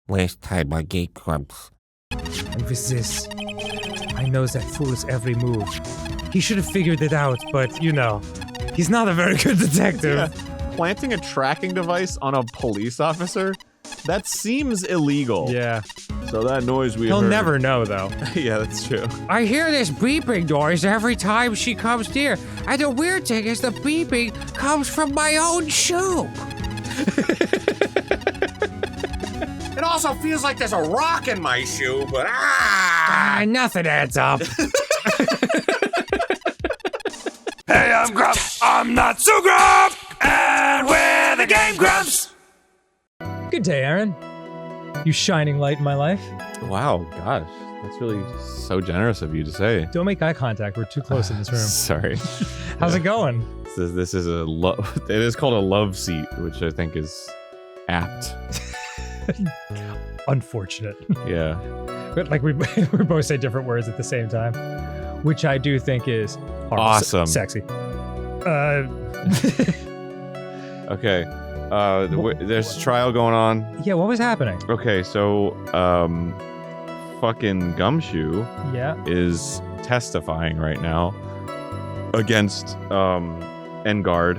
Waste time on GameGrumps. And with this, I know that fool's every move. He should have figured it out, but, you know, he's not a very good detective. Yeah. Planting a tracking device on a police officer? That seems illegal. Yeah. So that noise we He'll heard... never know, though. Yeah, that's true. I hear this beeping noise every time she comes near, and the weird thing is the beeping comes from my own shoe. It also feels like there's a rock in my shoe, but nothing adds up. Hey, I'm Grumps. I'm not so Grump, and we're the GameGrumps. Good day, Aaron. You shining light in my life. Wow, gosh. That's really so generous of you to say. Don't make eye contact. We're too close in this room. Sorry. How's it going? This is a love... It is called a love seat, which I think is apt. Unfortunate. Yeah. But like we both say different words at the same time, which I do think is awesome. Sexy. Okay. There's a trial going on. Yeah, what was happening? Okay, so fucking Gumshoe is testifying right now against on guard.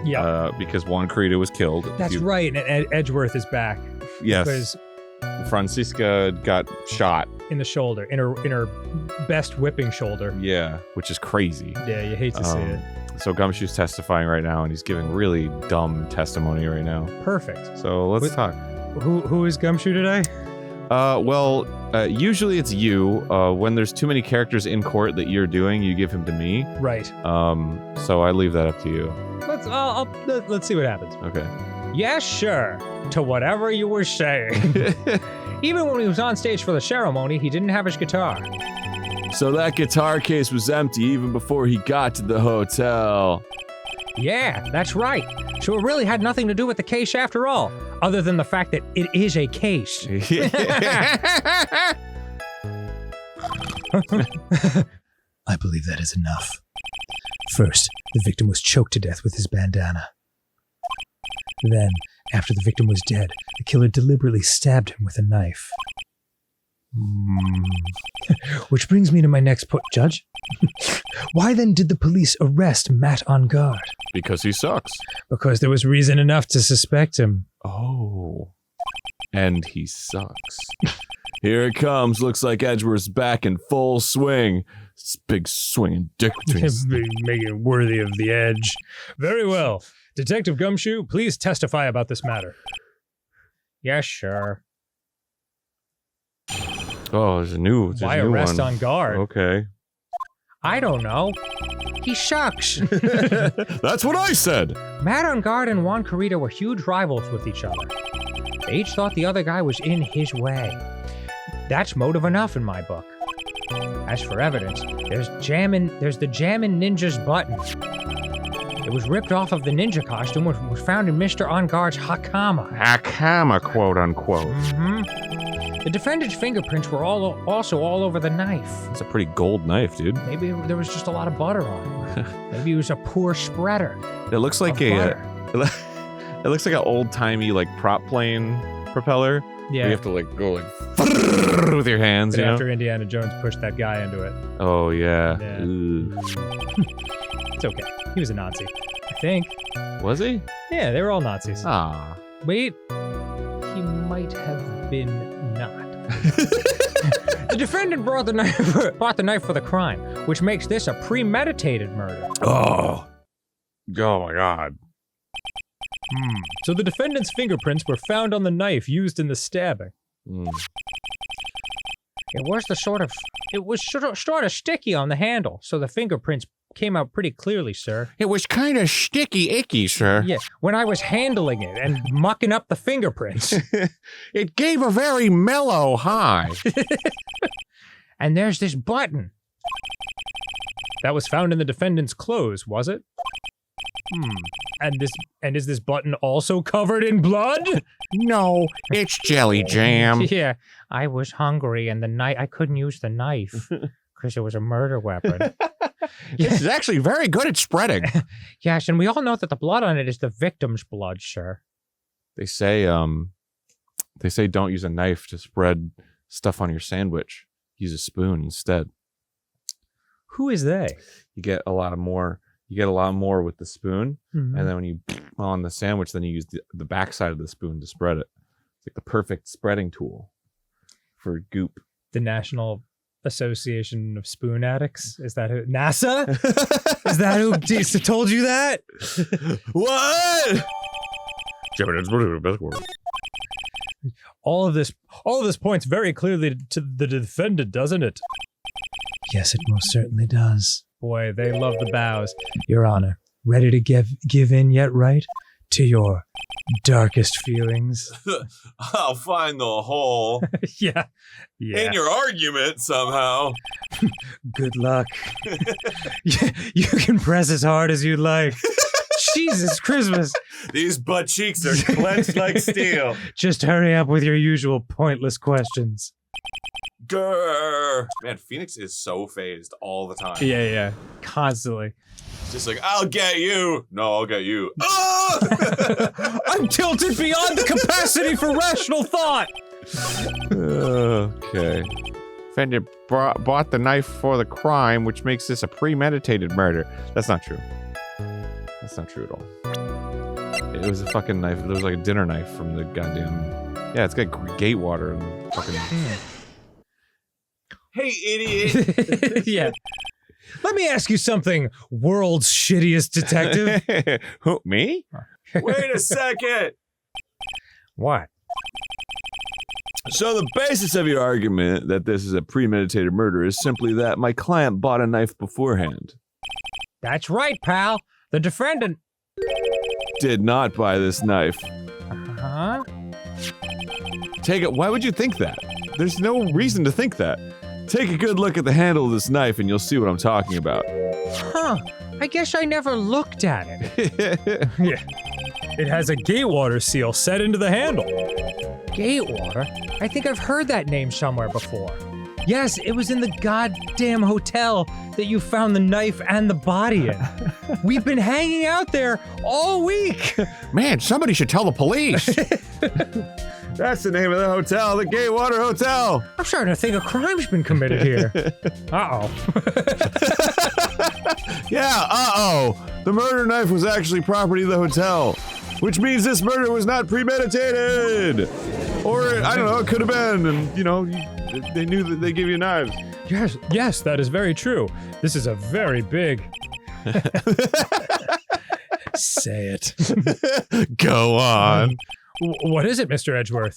Yeah. Because Juan Carita was killed. That's right, and Edgeworth is back. Yes. Because Francisca got shot in the shoulder, in her best whipping shoulder. Yeah, which is crazy. Yeah, you hate to see it. So Gumshoe's testifying right now, and he's giving really dumb testimony right now. Perfect. So let's talk. Who is Gumshoe today? Usually it's you. When there's too many characters in court that you're doing, you give him to me. Right. So I leave that up to you. Let's see what happens. Okay. Yes, sure. To whatever you were saying. Even when he was on stage for the ceremony, he didn't have his guitar. So that guitar case was empty even before he got to the hotel. Yeah, that's right. So it really had nothing to do with the case after all, other than the fact that it is a case. I believe that is enough. First, the victim was choked to death with his bandana. Then, after the victim was dead, the killer deliberately stabbed him with a knife. Which brings me to my next point, Judge. Why then did the police arrest Matt on guard? Because he sucks. Because there was reason enough to suspect him. Oh. And he sucks. Here it comes. Looks like Edgeworth's back in full swing. It's big swinging dick between his... Make it worthy of the edge. Very well. Detective Gumshoe, please testify about this matter. Yes, sure. Oh, there's a new Why arrest one. on guard? Okay. I don't know. He sucks. That's what I said. Matt on guard and Juan Carita were huge rivals with each other. They each thought the other guy was in his way. That's motive enough in my book. As for evidence, there's the Jammin' Ninja's button. It was ripped off of the ninja costume, which was found in Mr. On Guard's hakama. Hakama, quote unquote. Mm-hmm. The defendant's fingerprints were also all over the knife. It's a pretty gold knife, dude. Maybe there was just a lot of butter on it. Maybe he was a poor spreader. It looks like it looks like an old-timey like prop plane propeller. Yeah. You have to like go like with your hands, but you know? After Indiana Jones pushed that guy into it. Oh yeah. It's okay. He was a Nazi, I think. Was he? Yeah, they were all Nazis. Ah. Wait, he might have been not. The defendant brought the knife for the crime, which makes this a premeditated murder. Oh my God. So the defendant's fingerprints were found on the knife used in the stabbing. It was sort of sticky on the handle, so the fingerprints came out pretty clearly, sir. It was kind of sticky icky, sir. Yeah, when I was handling it and mucking up the fingerprints. It gave a very mellow high. And there's this button. That was found in the defendant's clothes, was it? And is this button also covered in blood? No, it's jelly jam. Yeah, I was hungry and I couldn't use the knife because it was a murder weapon. This is actually very good at spreading. Yes, and we all know that the blood on it is the victim's blood, sir. They say They say don't use a knife to spread stuff on your sandwich. Use a spoon instead. Who is they? You get a lot more with the spoon, and then when you on the sandwich, then you use the backside of the spoon to spread it. It's like the perfect spreading tool for goop. The National Association of Spoon Addicts? Is that who? NASA? Is that who told you that? What? All of this points very clearly to the defendant, doesn't it? Yes, it most certainly does. Boy, they love the bows. Your Honor, ready to give in yet, right? To your darkest feelings? I'll find the hole. Yeah. In your argument somehow. Good luck. You can press as hard as you'd like. Jesus Christmas. These butt cheeks are clenched like steel. Just hurry up with your usual pointless questions. Grr. Man, Phoenix is so phased all the time. Yeah. Constantly. It's just like, I'll get you. No, I'll get you. I'm tilted beyond the capacity for rational thought. Okay. Defendant bought the knife for the crime, which makes this a premeditated murder. That's not true. That's not true at all. It was a fucking knife. It was like a dinner knife from the goddamn... Yeah, it's got gate water and fucking... Hey, idiot! Yeah. Let me ask you something, world's shittiest detective. Who, me? Wait a second! What? So the basis of your argument that this is a premeditated murder is simply that my client bought a knife beforehand. That's right, pal. The defendant did not buy this knife. Huh? Take it. Why would you think that? There's no reason to think that. Take a good look at the handle of this knife and you'll see what I'm talking about. Huh. I guess I never looked at it. Yeah. It has a Gatewater seal set into the handle. Gatewater? I think I've heard that name somewhere before. Yes, it was in the goddamn hotel that you found the knife and the body in. We've been hanging out there all week. Man, somebody should tell the police. That's the name of the hotel, the Gatewater Hotel. I'm starting to think a crime's been committed here. Uh-oh. Yeah, uh-oh. The murder knife was actually property of the hotel, which means this murder was not premeditated. Or, I don't know, it could have been, and, you know, they knew that they give you knives. Yes, that is very true. This is a very big... Say it. Go on. What is it, Mr. Edgeworth?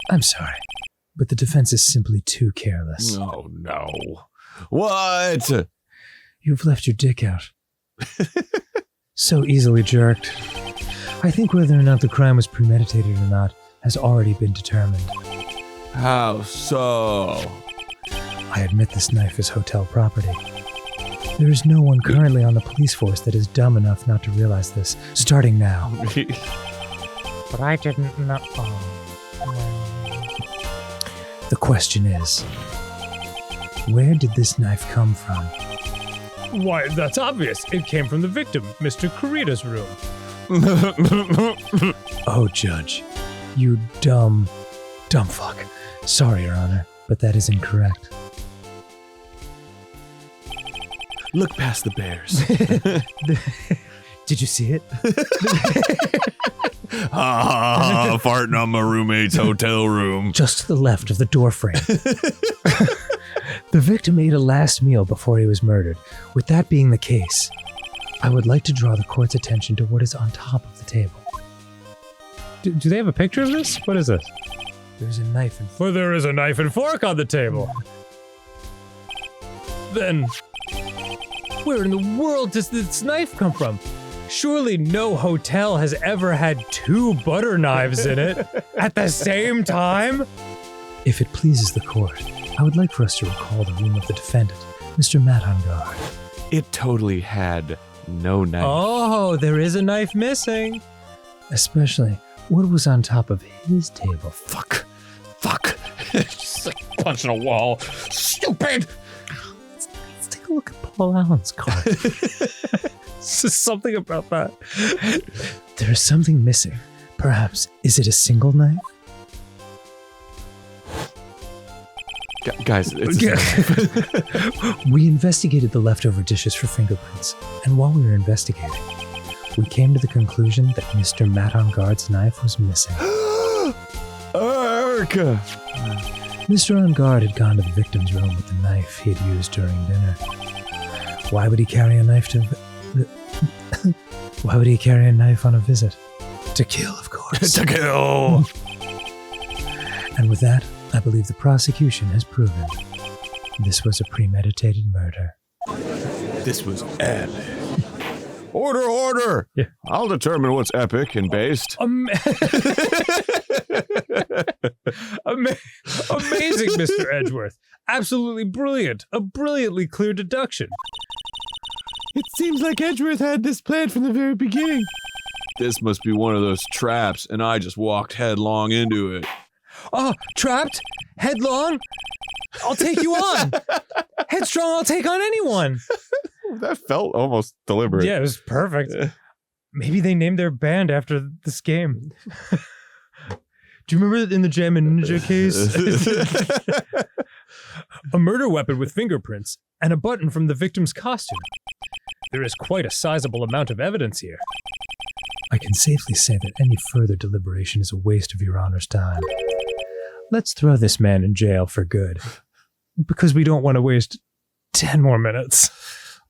I'm sorry, but the defense is simply too careless. Oh, no. What? You've left your dick out. So easily jerked. I think whether or not the crime was premeditated or not has already been determined. How so? I admit this knife is hotel property. There is no one currently on the police force that is dumb enough not to realize this, starting now. But I didn't know. The question is, where did this knife come from? Why, that's obvious. It came from the victim, Mr. Kurita's room. Oh, Judge, you dumb fuck. Sorry, Your Honor, but that is incorrect. Look past the bears. Did you see it? Farting on my roommate's hotel room. Just to the left of the doorframe. The victim ate a last meal before he was murdered. With that being the case, I would like to draw the court's attention to what is on top of the table. Do they have a picture of this? What is this? There's a knife and... Well, there is a knife and fork on the table. Then, where in the world does this knife come from? Surely no hotel has ever had 2 butter knives in it at the same time? If it pleases the court, I would like for us to recall the room of the defendant, Mr. Matt on guard. It totally had no knife. Oh, there is a knife missing. Especially what was on top of his table. Fuck. Just like punching a wall. Stupid! Let's take a look at Paul Allen's card. Something about that. There is something missing. Perhaps, is it a single knife? Guys, it's We investigated the leftover dishes for fingerprints, and while we were investigating, we came to the conclusion that Mr. Matt on Guard's knife was missing. Ark! Mr. On Guard had gone to the victim's room with the knife he had used during dinner. Why would he carry a knife Why would he carry a knife on a visit? To kill, of course. To kill! And with that, I believe the prosecution has proven this was a premeditated murder. This was epic. Order! Yeah. I'll determine what's epic and based. Amazing, Mr. Edgeworth. Absolutely brilliant. A brilliantly clear deduction. It seems like Edgeworth had this planned from the very beginning. This must be one of those traps, and I just walked headlong into it. Oh, trapped? Headlong? I'll take you on. Headstrong, I'll take on anyone. That felt almost deliberate. Yeah, it was perfect. Maybe they named their band after this game. Do you remember in the Jam and Ninja case? A murder weapon with fingerprints and a button from the victim's costume. There is quite a sizable amount of evidence here. I can safely say that any further deliberation is a waste of your Honor's time. Let's throw this man in jail for good. Because we don't want to waste 10 more minutes.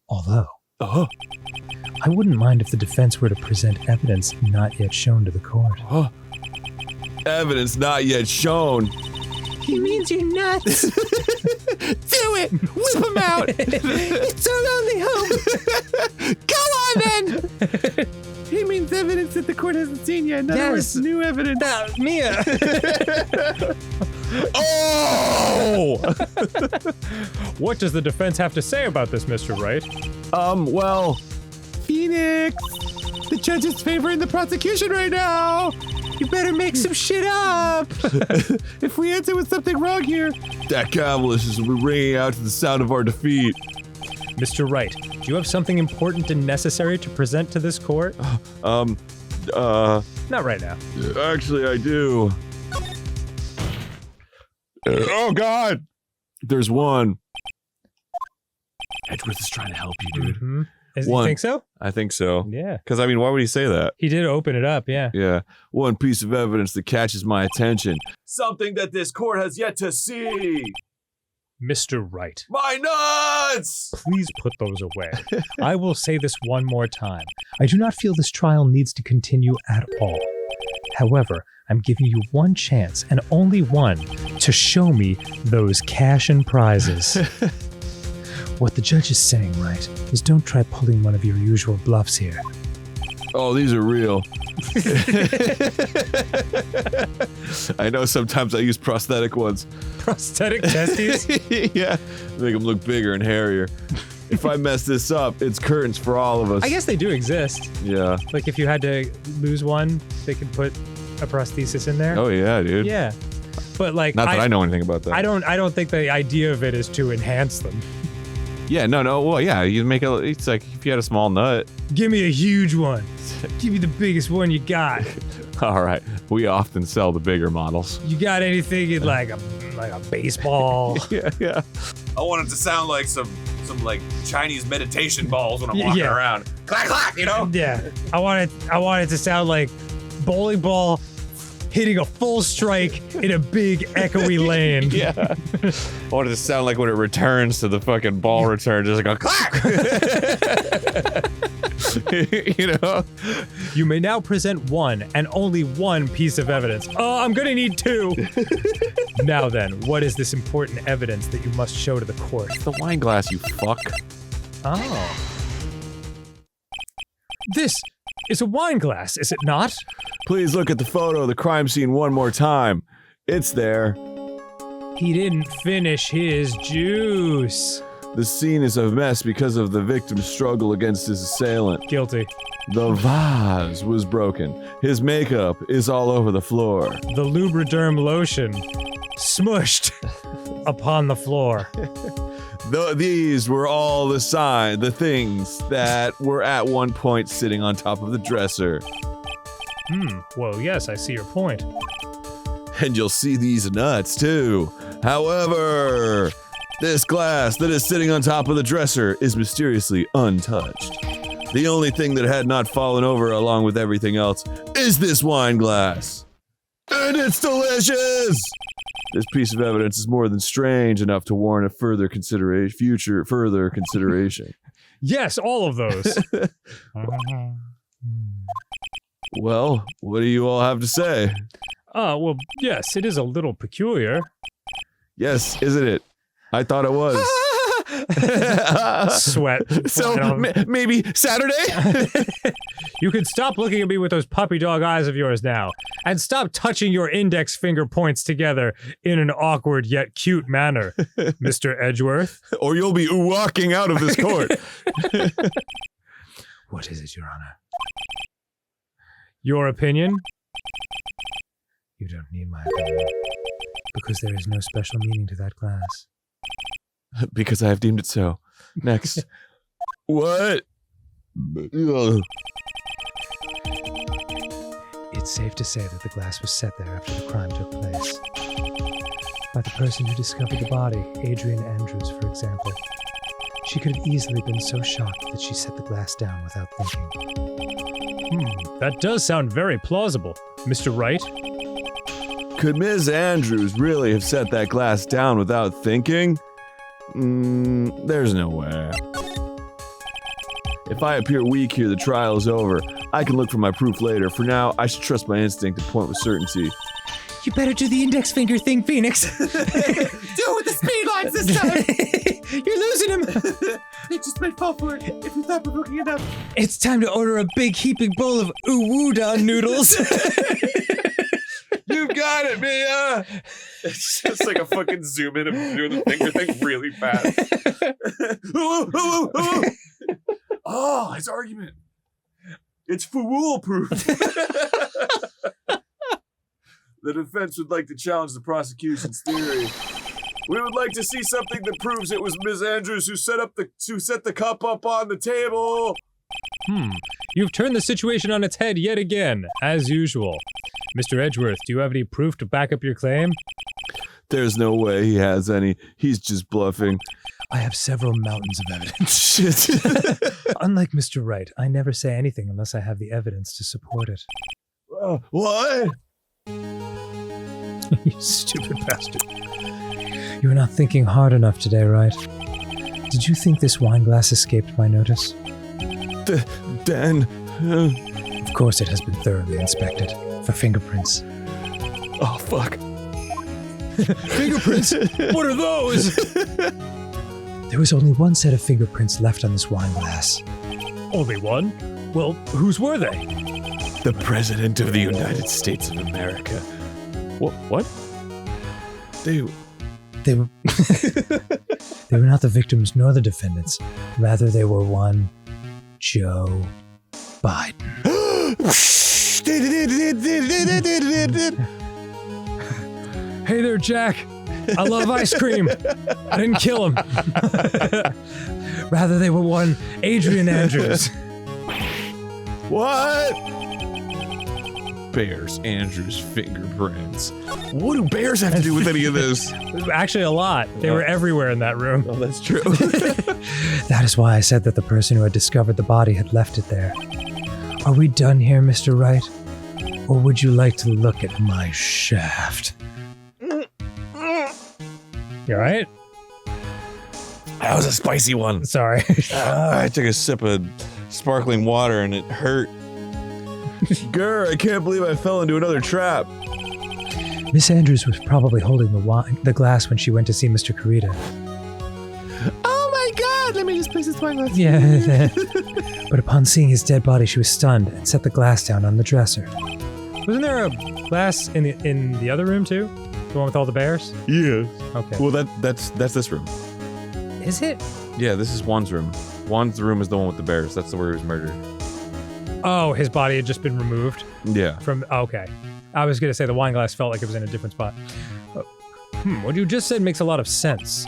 Although, I wouldn't mind if the defense were to present evidence not yet shown to the court. Evidence not yet shown. He means you're nuts. Do it. Whip him out. It's so lonely home. Go on then. He means evidence that the court hasn't seen yet. In other words, new evidence. Mia. Oh! What does the defense have to say about this, Mr. Wright? Well, Phoenix, the judge is favoring the prosecution right now. You better make some shit up. If we answer with something wrong here. that cavalist will be ringing out to the sound of our defeat. Mr. Wright, do you have something important and necessary to present to this court? Not right now. Actually, I do. Oh, God! There's one. Edgeworth is trying to help you, dude. Mm-hmm. You One. think so? I think so. Yeah. Because, I mean, why would he say that? He did open it up, yeah. Yeah. One piece of evidence that catches my attention. Something that this court has yet to see. Mr. Wright, My nuts! please put those away. I will say this one more time. I do not feel this trial needs to continue at all. However, I'm giving you one chance, and only one, to show me those cash and prizes. What the judge is saying, right, is don't try pulling one of your usual bluffs here. Oh, these are real. I know sometimes I use prosthetic ones. Prosthetic testes? Yeah, make them look bigger and hairier. If I mess this up, it's curtains for all of us. I guess they do exist. Yeah. Like if you had to lose one, they could put a prosthesis in there. Oh yeah, dude. Yeah. But like Not that I know anything about that. I don't think the idea of it is to enhance them. Yeah, no. Well, yeah, you make it. It's like if you had a small nut. Give me a huge one. Give me the biggest one you got. All right. We often sell the bigger models. You got anything in like a baseball? Yeah. I want it to sound like some like Chinese meditation balls when I'm walking around. Clack clack, you know? Yeah. I want it to sound like bowling ball hitting a full strike in a big echoey lane. Yeah. I want it to sound like when it returns to the fucking ball return, just like a clack. You know? You may now present one and only one piece of evidence. Oh, I'm gonna need two. Now then, what is this important evidence that you must show to the court? The wine glass, you fuck. Oh. This is a wine glass, is it not? Please look at the photo of the crime scene one more time. It's there. He didn't finish his juice. The scene is a mess because of the victim's struggle against his assailant. Guilty. The vase was broken. His makeup is all over the floor. The Lubriderm lotion smushed upon the floor. These were all the things that were at one point sitting on top of the dresser. Well, yes, I see your point. And you'll see these nuts, too. However, this glass that is sitting on top of the dresser is mysteriously untouched. The only thing that had not fallen over along with everything else is this wine glass. And it's delicious! This piece of evidence is more than strange enough to warrant a further consideration. Yes, all of those. Well, what do you all have to say? Well, yes, it is a little peculiar. Yes, isn't it? I thought it was. Sweat. So, maybe Saturday? You can stop looking at me with those puppy dog eyes of yours now, and stop touching your index finger points together in an awkward yet cute manner, Mr. Edgeworth. Or you'll be walking out of this court. What is it, Your Honor? Your opinion? You don't need my opinion, because there is no special meaning to that glass. Because I have deemed it so. Next. What? It's safe to say that the glass was set there after the crime took place. By the person who discovered the body, Adrian Andrews, for example. She could have easily been so shocked that she set the glass down without thinking. That does sound very plausible. Mr. Wright? Could Ms. Andrews really have set that glass down without thinking? There's no way. If I appear weak here, the trial is over. I can look for my proof later. For now, I should trust my instinct and point with certainty. You better do the index finger thing, Phoenix. Do it with the speed lines this time! You're losing him. They just might fall for it if you thought provoking enough. It's time to order a big heaping bowl of uwuda noodles. You've got it, Mia! It's just like a fucking zoom in of doing the finger thing really fast. Oh, his argument. It's fool-proof. The defense would like to challenge the prosecution's theory. We would like to see something that proves it was Ms. Andrews who set the cup up on the table. You've turned the situation on its head yet again, as usual. Mr. Edgeworth, do you have any proof to back up your claim? There's no way he has any. He's just bluffing. I have several mountains of evidence. Shit. Unlike Mr. Wright, I never say anything unless I have the evidence to support it. What? You stupid bastard. You're not thinking hard enough today, right? Did you think this wine glass escaped my notice? Dan. Of course it has been thoroughly inspected for fingerprints. Oh, fuck. Fingerprints? What are those? There was only one set of fingerprints left on this wine glass. Only one? Well, whose were they? The President of the United States of America. What? They were they were not the victims nor the defendants. Rather, they were one Joe Biden. Hey there, Jack. I love ice cream. I didn't kill him. Rather, they were one Adrian Andrews. What? Bears Andrews fingerprints. What do bears have to do with any of this? Actually, a lot. They were everywhere in that room. Oh, that's true. That is why I said that the person who had discovered the body had left it there. Are we done here, Mr. Wright? Or would you like to look at my shaft? You alright? That was a spicy one. Sorry. I took a sip of sparkling water and it hurt. Grr, I can't believe I fell into another trap. Miss Andrews was probably holding the glass when she went to see Mr. Carita. Oh my god! Let me just place this wine glass. Yeah. But upon seeing his dead body, she was stunned and set the glass down on the dresser. Wasn't there a glass in the other room too? The one with all the bears? Yeah. Okay. Well, that's this room. Is it? Yeah, this is Juan's room. Juan's room is the one with the bears. That's where he was murdered. Oh, his body had just been removed? Yeah. From, okay. I was gonna say the wine glass felt like it was in a different spot. What you just said makes a lot of sense.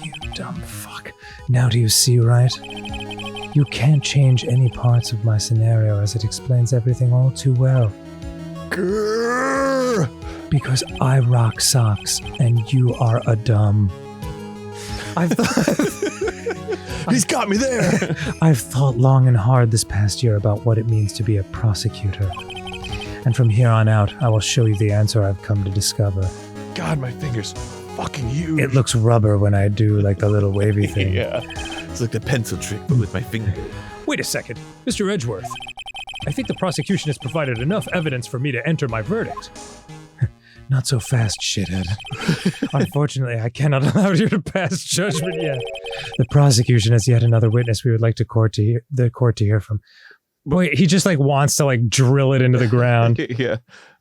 You dumb fuck. Now do you see, right? You can't change any parts of my scenario as it explains everything all too well. Grrr! Because I rock socks and you are a dumb. I've He's got me there. I've thought long and hard this past year about what it means to be a prosecutor. And from here on out, I will show you the answer I've come to discover. God, my finger's fucking huge. It looks rubber when I do like the little wavy thing. Yeah. It's like the pencil trick, but with my finger. Wait a second, Mr. Edgeworth. I think the prosecution has provided enough evidence for me to enter my verdict. Not so fast, shithead. Unfortunately, I cannot allow you to pass judgment yet. The prosecution has yet another witness we would like the court to hear from. Boy, he just like wants to like drill it into the ground. Yeah.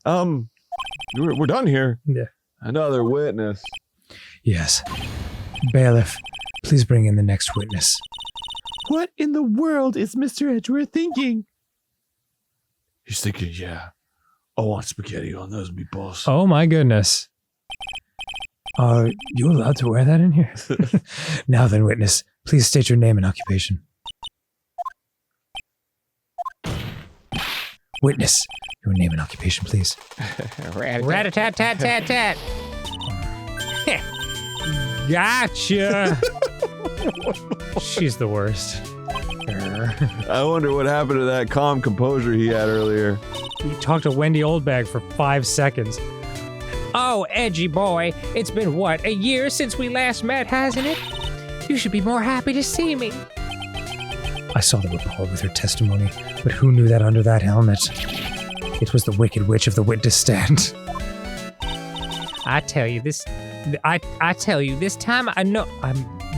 We're done here. Yeah. Another witness. Yes. Bailiff, please bring in the next witness. What in the world is Mr. Edgeworth thinking? He's thinking, yeah, I want spaghetti on those meatballs. Oh my goodness. Are you allowed to wear that in here? Now then, witness, please state your name and occupation. Witness, your name and occupation, please. Rat-a-tat-tat-tat-tat. Gotcha. She's the worst. I wonder what happened to that calm composure he had earlier. He talked to Wendy Oldbag for 5 seconds. Oh, Edgy boy, it's been what, a year since we last met, hasn't it? You should be more happy to see me. I saw the report with her testimony, but who knew that under that helmet? It was the Wicked Witch of the witness stand. I tell you this time I know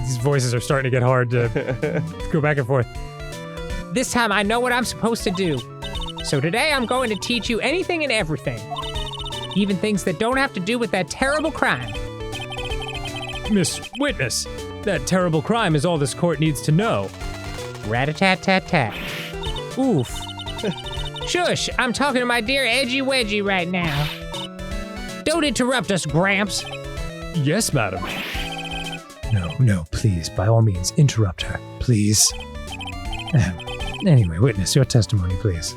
These voices are starting to get hard to go back and forth. This time I know what I'm supposed to do. So today I'm going to teach you anything and everything. Even things that don't have to do with that terrible crime. Miss Witness, that terrible crime is all this court needs to know. Rat-a-tat-tat-tat. Oof. Shush, I'm talking to my dear Edgey-wedgy right now. Don't interrupt us, Grumps. Yes, madam. No, please, by all means, interrupt her, please. Anyway, witness, your testimony, please.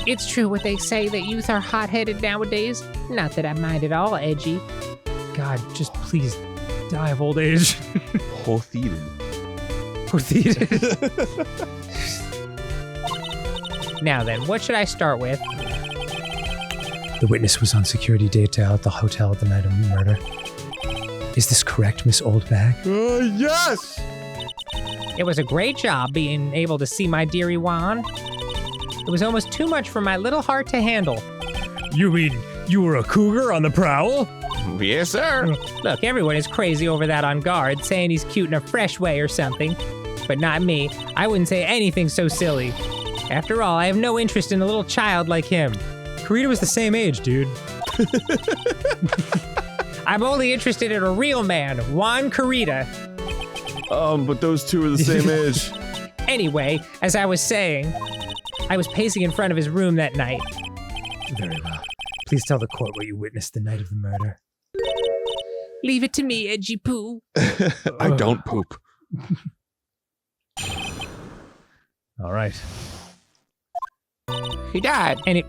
It's true what they say that youth are hot-headed nowadays. Not that I mind at all, Edgy. God, just please die of old age. Portheated. Now then, what should I start with? The witness was on security detail at the hotel the night of the murder. Is this correct, Miss Oldbag? Yes! It was a great job being able to see my dearie Juan. It was almost too much for my little heart to handle. You mean you were a cougar on the prowl? Yes, sir. Look, everyone is crazy over that on guard, saying he's cute in a fresh way or something. But not me. I wouldn't say anything so silly. After all, I have no interest in a little child like him. Karita was the same age, dude. I'm only interested in a real man, Juan Karita. But those two are the same age. Anyway, as I was saying, I was pacing in front of his room that night. Very well. Please tell the court what you witnessed the night of the murder. Leave it to me, Edgy-poo. I don't poop. All right. He died. And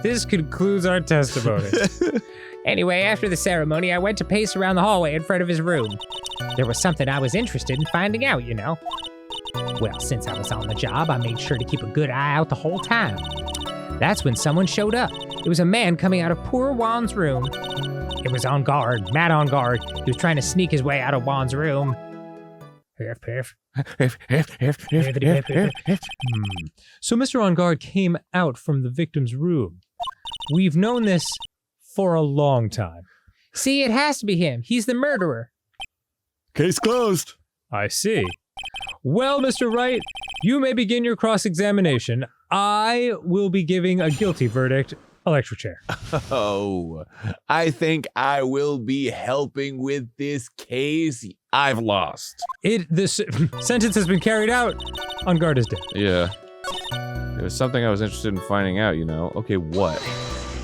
This concludes our testimony. Anyway, after the ceremony, I went to pace around the hallway in front of his room. There was something I was interested in finding out, you know. Well, since I was on the job, I made sure to keep a good eye out the whole time. That's when someone showed up. It was a man coming out of poor Juan's room. It was on guard, mad on guard. He was trying to sneak his way out of Juan's room. So Mr. On Guard came out from the victim's room. We've known this for a long time. See, it has to be him. He's the murderer. Case closed. I see. Well, Mr. Wright, you may begin your cross-examination. I will be giving a guilty verdict. Electric chair. Oh, I think I will be helping with this case. I've lost. This sentence has been carried out. On Guard is dead. Yeah. It was something I was interested in finding out, you know. Okay, what?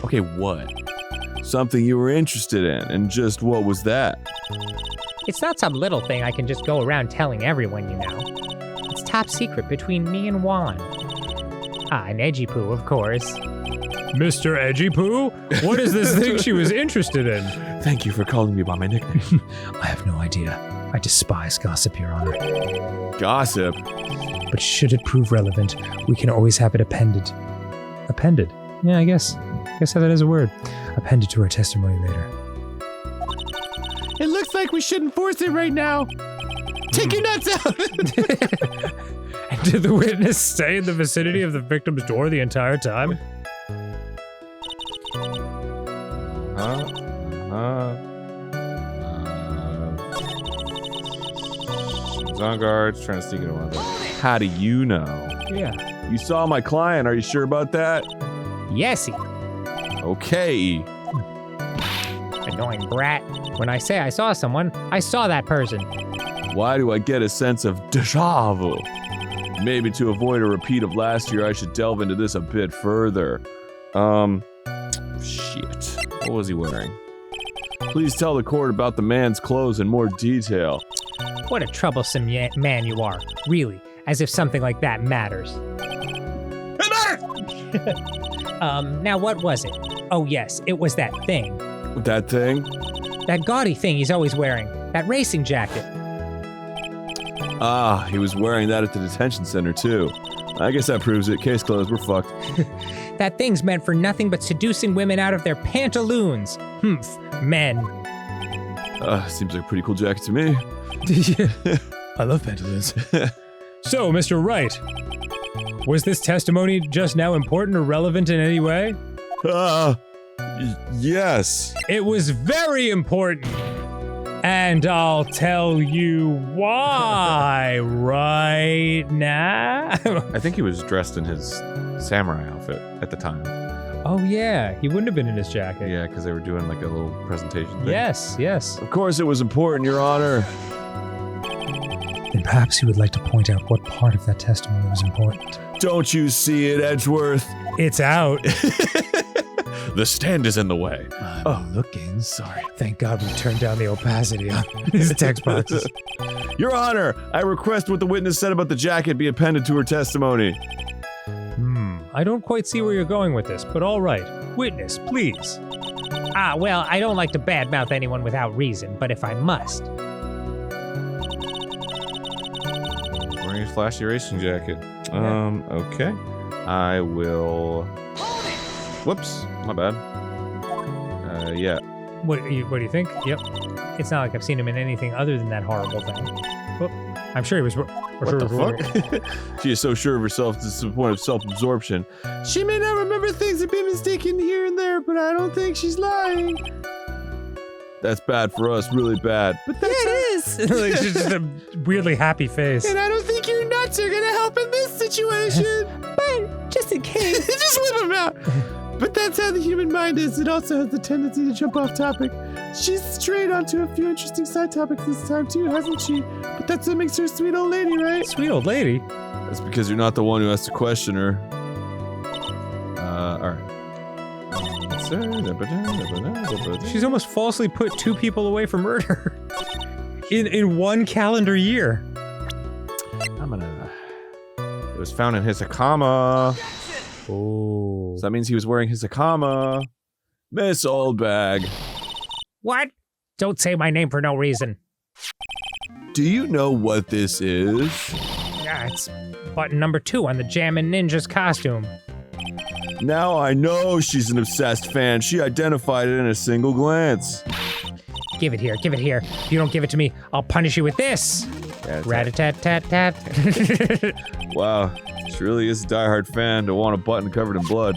Okay, what? Something you were interested in, and just what was that? It's not some little thing I can just go around telling everyone, you know. It's top secret between me and Juan. an Edgey-poo, of course. Mr. Edgey-poo? What is this thing she was interested in? Thank you for calling me by my nickname. I have no idea. I despise gossip, Your Honor. Gossip? But should it prove relevant, we can always have it appended. Appended? Yeah, I guess that is a word. Appended to our testimony later. It looks like we shouldn't force it right now. Take your nuts out. And did the witness stay in the vicinity of the victim's door the entire time? She's on guard, trying to sneak into one of them. How do you know? Yeah. You saw my client, are you sure about that? Yesy. Okay. Annoying brat. When I say I saw someone, I saw that person. Why do I get a sense of déjà vu? Maybe to avoid a repeat of last year, I should delve into this a bit further. Shit. What was he wearing? Please tell the court about the man's clothes in more detail. What a troublesome man you are. Really, as if something like that matters. It matters! Now what was it? Oh yes, it was that thing. That thing? That gaudy thing he's always wearing. That racing jacket. Ah, he was wearing that at the detention center too. I guess that proves it. Case closed, we're fucked. That thing's meant for nothing but seducing women out of their pantaloons. Humph, men. Seems like a pretty cool jacket to me. I love pantaloons. So, Mr. Wright, was this testimony just now important or relevant in any way? Yes. It was very important. And I'll tell you why right now. I think he was dressed in his samurai outfit at the time. Oh yeah, he wouldn't have been in his jacket. Yeah, because they were doing like a little presentation thing. Yes, yes. Of course it was important, Your Honor. Then perhaps you would like to point out what part of that testimony was important. Don't you see it, Edgeworth? It's out. The stand is in the way. I'm looking. Sorry. Thank God we turned down the opacity on these text boxes. Your Honor, I request what the witness said about the jacket be appended to her testimony. I don't quite see where you're going with this, but all right. Witness, please. Well, I don't like to badmouth anyone without reason, but if I must. Wearing a flashy racing jacket. Okay. I will... Whoops, my bad. Yeah. What do you think? Yep. It's not like I've seen him in anything other than that horrible thing. Well, I'm sure he was... What the fuck? She is so sure of herself to the point of self-absorption. She may not remember things and be mistaken here and there, but I don't think she's lying. That's bad for us, really bad. But that's it is. Like, she's just a weirdly happy face. And I don't think your nuts are gonna help in this situation. But just in case. Just whip them out. But that's how the human mind is. It also has the tendency to jump off topic. She's strayed onto a few interesting side topics this time too, hasn't she? But that's what makes her a sweet old lady, right? Sweet old lady? That's because you're not the one who has to question her. Alright. She's almost falsely put 2 people away for murder. in 1 calendar year. It was found in his hakama. Oh. So that means he was wearing his hakama. Miss Oldbag. What? Don't say my name for no reason. Do you know what this is? Yeah, it's button number 2 on the Jammin' Ninja's costume. Now I know she's an obsessed fan. She identified it in a single glance. Give it here, give it here. If you don't give it to me, I'll punish you with this. Rat-a-tat-tat-tat. Wow, she really is a diehard fan to want a button covered in blood.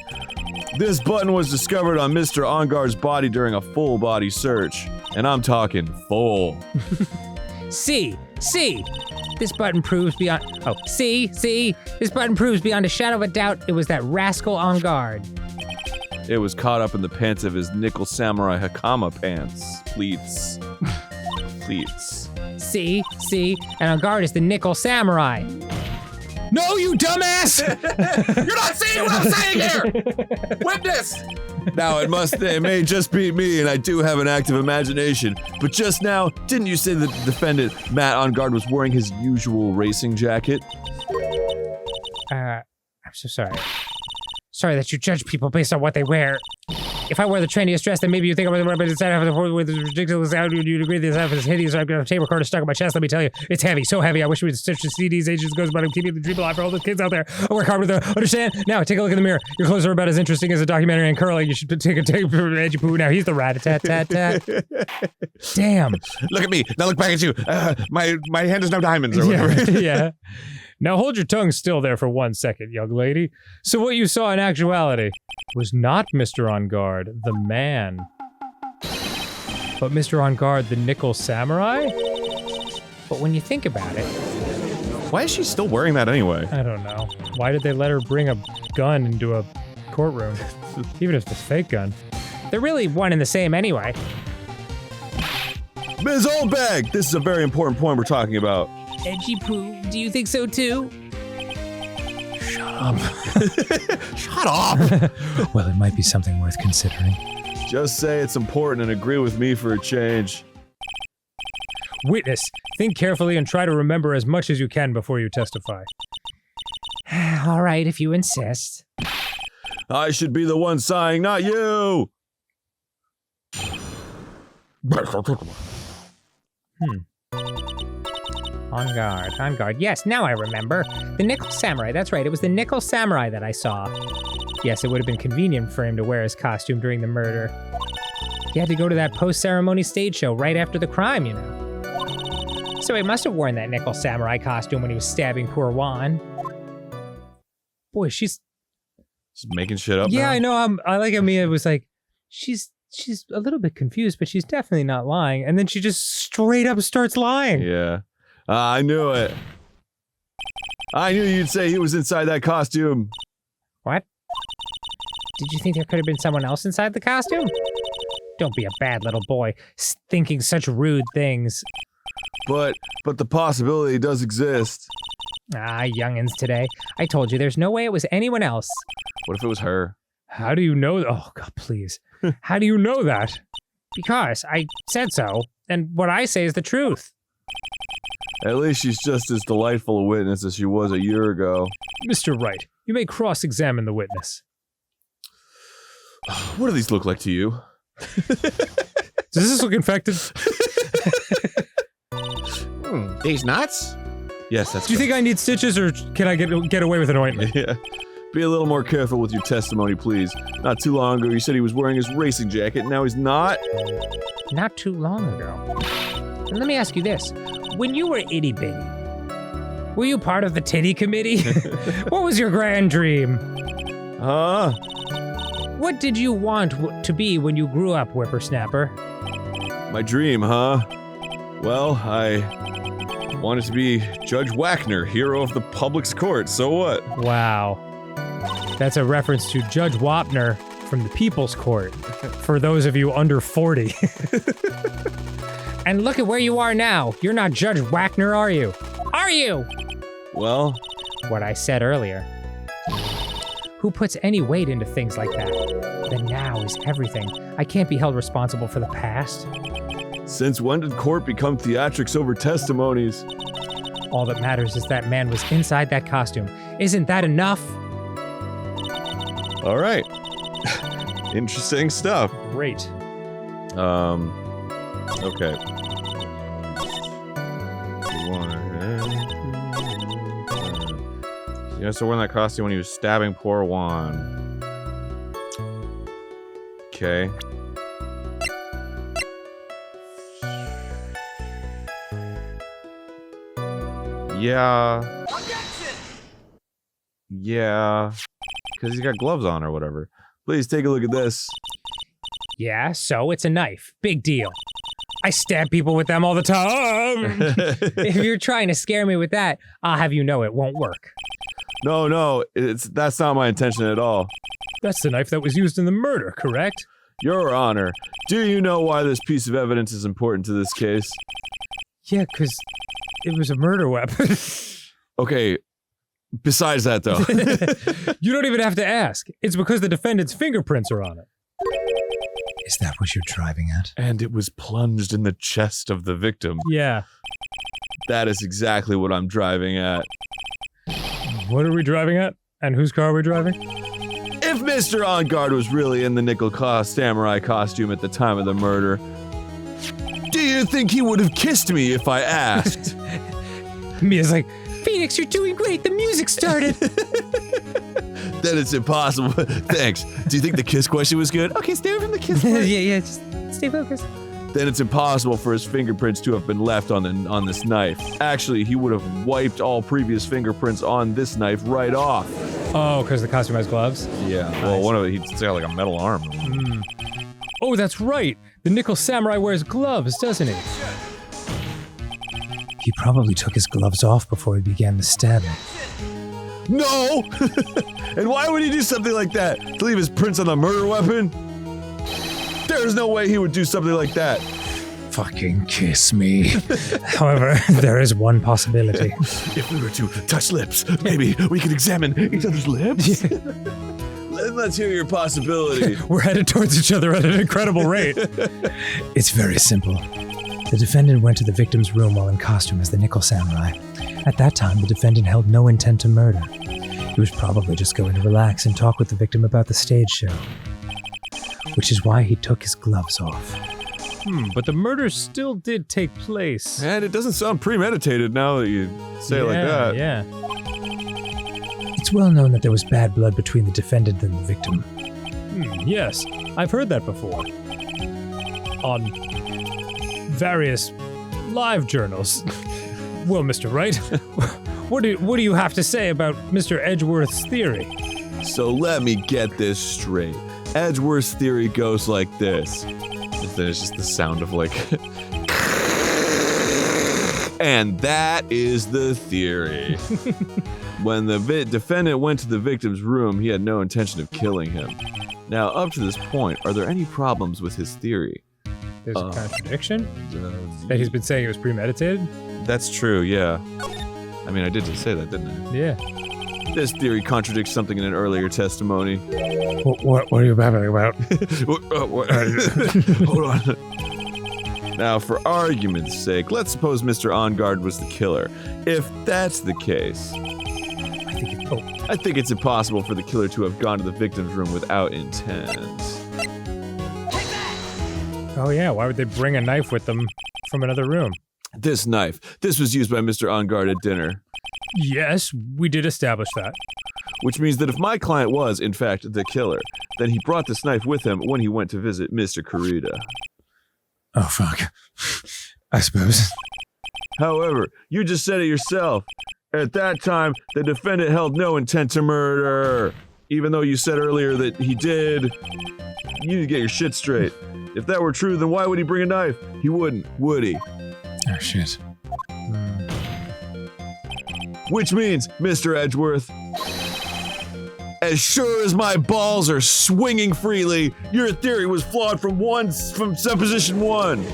This button was discovered on Mr. Ongar's body during a full body search. And I'm talking full. See. This button proves beyond... Oh, see. This button proves beyond a shadow of a doubt it was that rascal on guard. It was caught up in the pants of his nickel samurai hakama pants. Pleats. See, and on guard is the nickel samurai. No, you dumbass! You're not seeing what I'm saying here! Witness! Now, it may just be me, and I do have an active imagination, but just now, didn't you say that the defendant, Matt on guard, was wearing his usual racing jacket? I'm so sorry. Sorry that you judge people based on what they wear. If I wear the trendiest dress, then maybe you think I'm going to but instead of the with this ridiculous outfit, you'd agree this outfit is hideous. I've got a tape recorder stuck in my chest. Let me tell you, it's heavy, so heavy. I wish we would stitch the CDs. Ages goes, but I'm keeping the dream alive for all those kids out there. I work hard with them. Understand? Now take a look in the mirror. Your clothes are about as interesting as a documentary on curling. You should take a tape from Edgey-wedgy-poo. Now he's the rat-a-tat-tat-tat. Damn. Look at me. Now look back at you. My hand is no diamonds or whatever. Yeah. Now hold your tongue still there for 1 second, young lady. So what you saw in actuality was not Mr. On Guard, the man, but Mr. On Guard, the nickel samurai? But when you think about it... Why is she still wearing that anyway? I don't know. Why did they let her bring a gun into a courtroom? Even if it's a fake gun. They're really one and the same anyway. Ms. Oldbag! This is a very important point we're talking about. Edgey-poo, do you think so too? Shut up. Shut up! Well, it might be something worth considering. Just say it's important and agree with me for a change. Witness, think carefully and try to remember as much as you can before you testify. All right, if you insist. I should be the one sighing, not you! On guard. Yes, now I remember. The nickel samurai, that's right, it was the nickel samurai that I saw. Yes, it would have been convenient for him to wear his costume during the murder. He had to go to that post-ceremony stage show right after the crime, you know. So he must have worn that nickel samurai costume when he was stabbing poor Juan. Boy, she's... Just making shit up Yeah, now? I know, I like how Mia was like, she's a little bit confused, but she's definitely not lying. And then she just straight up starts lying. Yeah. I knew it. I knew you'd say he was inside that costume. What? Did you think there could have been someone else inside the costume? Don't be a bad little boy, thinking such rude things. But the possibility does exist. Ah, youngins today. I told you, there's no way it was anyone else. What if it was her? How do you know? Oh, God, please. How do you know that? Because I said so, and what I say is the truth. At least she's just as delightful a witness as she was a year ago. Mr. Wright, you may cross-examine the witness. What do these look like to you? Does this look infected? These nuts? Yes, that's Do you think I need stitches, or can I get away with an ointment? Yeah. Be a little more careful with your testimony, please. Not too long ago, you said he was wearing his racing jacket, now he's not? Not too long ago. And let me ask you this. When you were itty-bitty, were you part of the titty committee? What was your grand dream? Huh? What did you want to be when you grew up, whippersnapper? My dream, huh? Well, I wanted to be Judge Wagner, hero of the public's court, so what? Wow. That's a reference to Judge Wapner from the People's Court, for those of you under 40. And look at where you are now. You're not Judge Wagner, are you? Are you? Well... What I said earlier. Who puts any weight into things like that? The now is everything. I can't be held responsible for the past. Since when did court become theatrics over testimonies? All that matters is that man was inside that costume. Isn't that enough? All right. Interesting stuff. Great. Okay. Yeah, so wearing that costume when he was stabbing poor Juan. Okay. Yeah. Yeah. Because he's got gloves on or whatever. Please take a look at this. Yeah, so it's a knife. Big deal. I stab people with them all the time. If you're trying to scare me with that, I'll have you know it won't work. No, that's not my intention at all. That's the knife that was used in the murder, correct? Your Honor, do you know why this piece of evidence is important to this case? Yeah, because it was a murder weapon. Okay, besides that though. You don't even have to ask. It's because the defendant's fingerprints are on it. Is that what you're driving at? And it was plunged in the chest of the victim. Yeah. That is exactly what I'm driving at. What are we driving at? And whose car are we driving? If Mr. On Guard was really in the nickel samurai costume at the time of the murder, do you think he would have kissed me if I asked? Mia's like, Phoenix, you're doing great. The music started. Then it's impossible. Thanks. Do you think the kiss question was good? Okay, stay away from the kiss question. yeah, just stay focused. Then it's impossible for his fingerprints to have been left on this knife. Actually, he would have wiped all previous fingerprints on this knife right off. Oh, because the costume has gloves? Yeah. Well, one of it, he's got like a metal arm. Oh, that's right. The nickel samurai wears gloves, doesn't he? He probably took his gloves off before he began the stabbing. No! And why would he do something like that? To leave his prints on the murder weapon? There's no way he would do something like that. Fucking kiss me. However, there is one possibility. If we were to touch lips, maybe we could examine each other's lips? Let's hear your possibility. We're headed towards each other at an incredible rate. It's very simple. The defendant went to the victim's room while in costume as the nickel samurai. At that time, the defendant held no intent to murder. He was probably just going to relax and talk with the victim about the stage show. Which is why he took his gloves off. But the murder still did take place. And it doesn't sound premeditated now that you say it like that. Yeah. It's well known that there was bad blood between the defendant and the victim. Yes, I've heard that before. On various live journals. Well, Mr. Wright, what do you have to say about Mr. Edgeworth's theory? So let me get this straight. Edgeworth's theory goes like this. And then it's just the sound of like... And that is the theory. When the defendant went to the victim's room, he had no intention of killing him. Now, up to this point, are there any problems with his theory? There's a contradiction? That he's been saying it was premeditated? That's true, yeah. I mean, I did just say that, didn't I? Yeah. This theory contradicts something in an earlier testimony. What are you babbling about? Hold on. Now, for argument's sake, let's suppose Mr. On Guard was the killer. If that's the case, I think it's impossible for the killer to have gone to the victim's room without intent. Oh yeah, why would they bring a knife with them from another room? This knife. This was used by Mr. On Guard at dinner. Yes, we did establish that. Which means that if my client was, in fact, the killer, then he brought this knife with him when he went to visit Mr. Kurita. Oh, fuck. I suppose. However, you just said it yourself. At that time, the defendant held no intent to murder. Even though you said earlier that he did. You need to get your shit straight. If that were true, then why would he bring a knife? He wouldn't, would he? Oh, shit. Which means, Mr. Edgeworth, as sure as my balls are swinging freely, your theory was flawed from supposition one.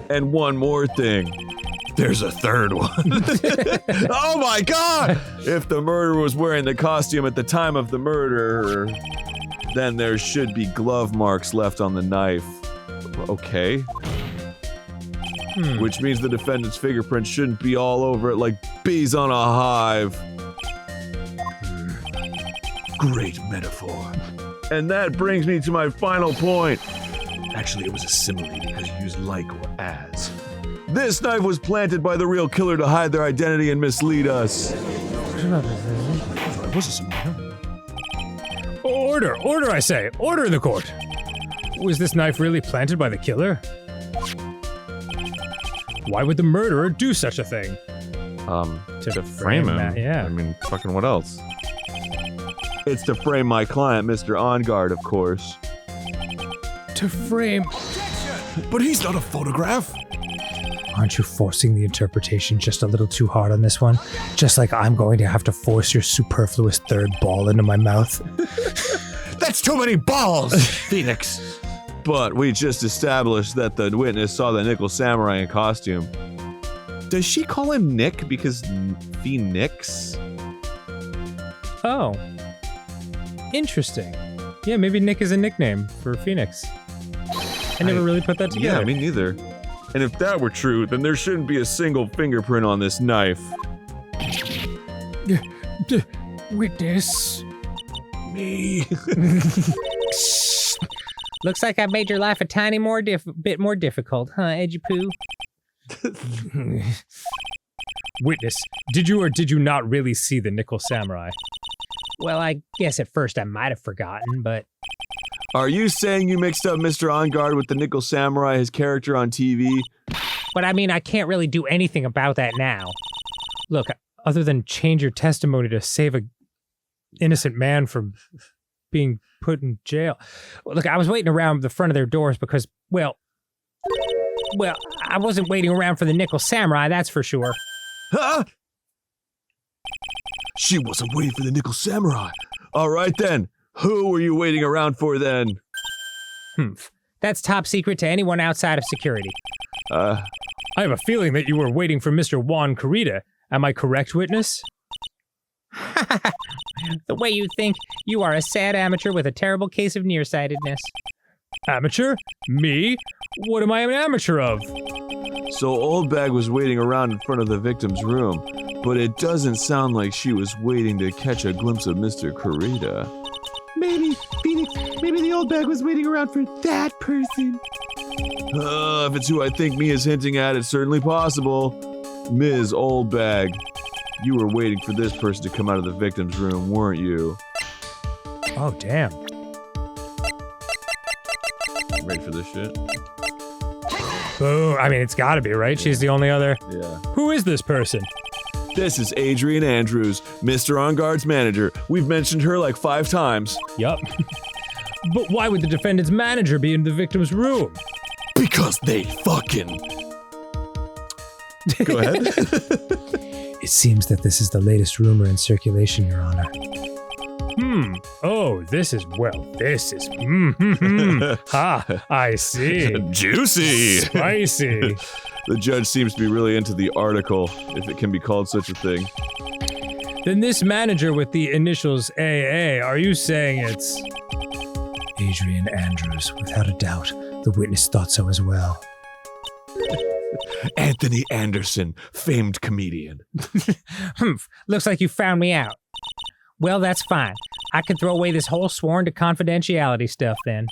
And one more thing. There's a third one. Oh my god! If the murderer was wearing the costume at the time of the murder, then there should be glove marks left on the knife. Okay. Which means the defendant's fingerprints shouldn't be all over it like bees on a hive. Great metaphor. And that brings me to my final point. Actually, it was a simile because you used like or as. This knife was planted by the real killer to hide their identity and mislead us. Order! Order, I say! Order in the court! Was this knife really planted by the killer? Why would the murderer do such a thing? To frame him. Yeah. I mean, fucking what else? It's to frame my client, Mr. On Guard, of course. To frame... But he's not a photograph. Aren't you forcing the interpretation just a little too hard on this one? Just like I'm going to have to force your superfluous third ball into my mouth? That's too many balls, Phoenix. But we just established that the witness saw the nickel samurai in costume. Does she call him Nick because Phoenix? Oh. Interesting. Yeah, maybe Nick is a nickname for Phoenix. I never really put that together. Yeah, me neither. And if that were true, then there shouldn't be a single fingerprint on this knife. Witness. me. Looks like I've made your life a tiny bit more difficult, huh, Edgy-poo? Witness, did you or did you not really see the nickel samurai? Well, I guess at first I might have forgotten, but... Are you saying you mixed up Mr. On Guard with the Nickel Samurai, his character on TV? But I mean, I can't really do anything about that now. Look, other than change your testimony to save a innocent man from being put in jail. Look, I was waiting around the front of their doors because, well, I wasn't waiting around for the Nickel Samurai, that's for sure. Huh? She wasn't waiting for the Nickel Samurai. All right then. Who were you waiting around for then? That's top secret to anyone outside of security. I have a feeling that you were waiting for Mr. Juan Carita. Am I correct, witness? The way you think, you are a sad amateur with a terrible case of nearsightedness. Amateur? Me? What am I an amateur of? So Oldbag was waiting around in front of the victim's room, but it doesn't sound like she was waiting to catch a glimpse of Mr. Carita. Maybe, Phoenix, maybe the Oldbag was waiting around for that person. If it's who I think Mia's hinting at, it's certainly possible. Ms. Oldbag, you were waiting for this person to come out of the victim's room, weren't you? Oh, damn. Ready for this shit? Boom. I mean, it's gotta be, right? She's the only other... Yeah. Who is this person? This is Adrian Andrews, Mr. On Guard's manager. We've mentioned her like 5 times. Yup. But why would the defendant's manager be in the victim's room? Because they fucking... Go ahead. It seems that this is the latest rumor in circulation, Your Honor. Oh, this is... Ha, I see. Juicy! Spicy. The judge seems to be really into the article, if it can be called such a thing. Then this manager with the initials AA, are you saying it's... Adrian Andrews, without a doubt. The witness thought so as well. Anthony Anderson, famed comedian. Looks like you found me out. Well, that's fine. I could throw away this whole sworn to confidentiality stuff then.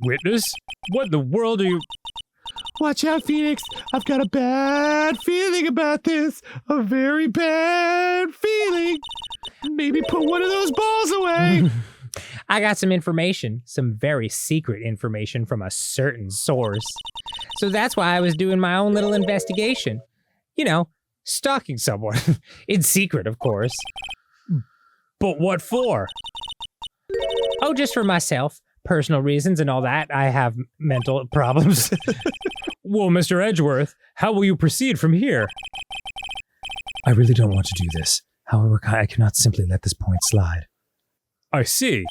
Witness? What in the world are you... Watch out, Phoenix. I've got a bad feeling about this. A very bad feeling. Maybe put one of those balls away. I got some information, some very secret information from a certain source. So that's why I was doing my own little investigation. You know, stalking someone. In secret, of course. But what for? Oh, just for myself. Personal reasons and all that. I have mental problems. Well, Mr. Edgeworth, how will you proceed from here? I really don't want to do this. However, I cannot simply let this point slide. I see.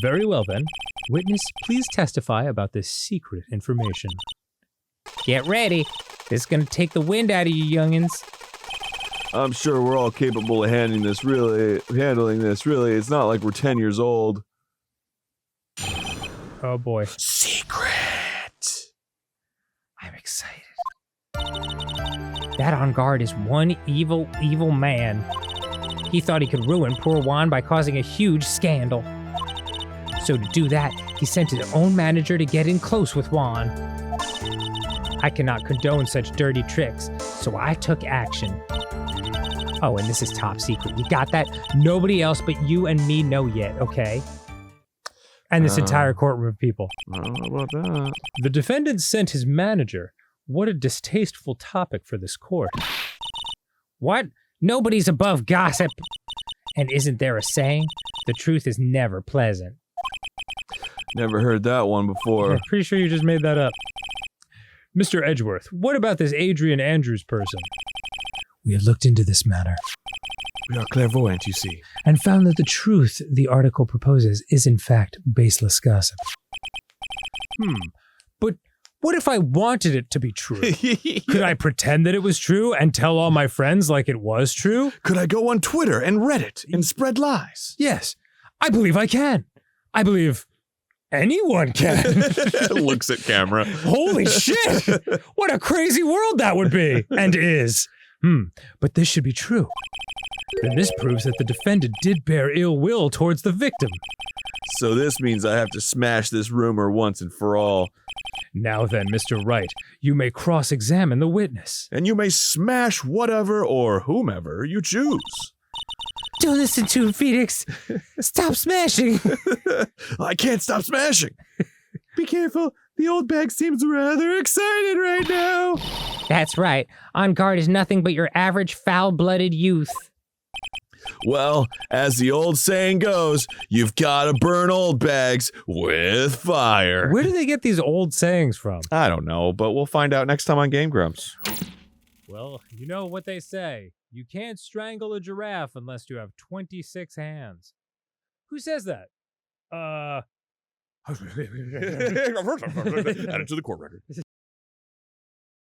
Very well then. Witness, please testify about this secret information. Get ready. This is gonna take the wind out of you youngins. I'm sure we're all capable of handling this, really. It's not like we're 10 years old. Oh boy. Secret! I'm excited. That on guard is one evil, evil man. He thought he could ruin poor Juan by causing a huge scandal. So to do that, he sent his own manager to get in close with Juan. I cannot condone such dirty tricks, so I took action. Oh, and this is top secret. You got that? Nobody else but you and me know yet, okay? And this entire courtroom of people. I don't know about that. The defendant sent his manager. What a distasteful topic for this court. What? Nobody's above gossip. And isn't there a saying? The truth is never pleasant. Never heard that one before. I'm pretty sure you just made that up. Mr. Edgeworth, what about this Adrian Andrews person? We have looked into this matter. We are clairvoyant, you see. And found that the truth the article proposes is in fact baseless gossip. But what if I wanted it to be true? Could I pretend that it was true and tell all my friends like it was true? Could I go on Twitter and Reddit and spread lies? Yes, I believe I can. I believe anyone can. Looks at camera. Holy shit! What a crazy world that would be, and is. But this should be true. Then this proves that the defendant did bear ill will towards the victim. So this means I have to smash this rumor once and for all. Now then, Mr. Wright, you may cross-examine the witness. And you may smash whatever or whomever you choose. Don't listen to him, Phoenix. Stop smashing. I can't stop smashing. Be careful. The old bag seems rather excited right now. That's right. On guard is nothing but your average foul-blooded youth. Well, as the old saying goes, you've got to burn old bags with fire. Where do they get these old sayings from? I don't know, but we'll find out next time on Game Grumps. Well, you know what they say. You can't strangle a giraffe unless you have 26 hands. Who says that? Add it to the court record.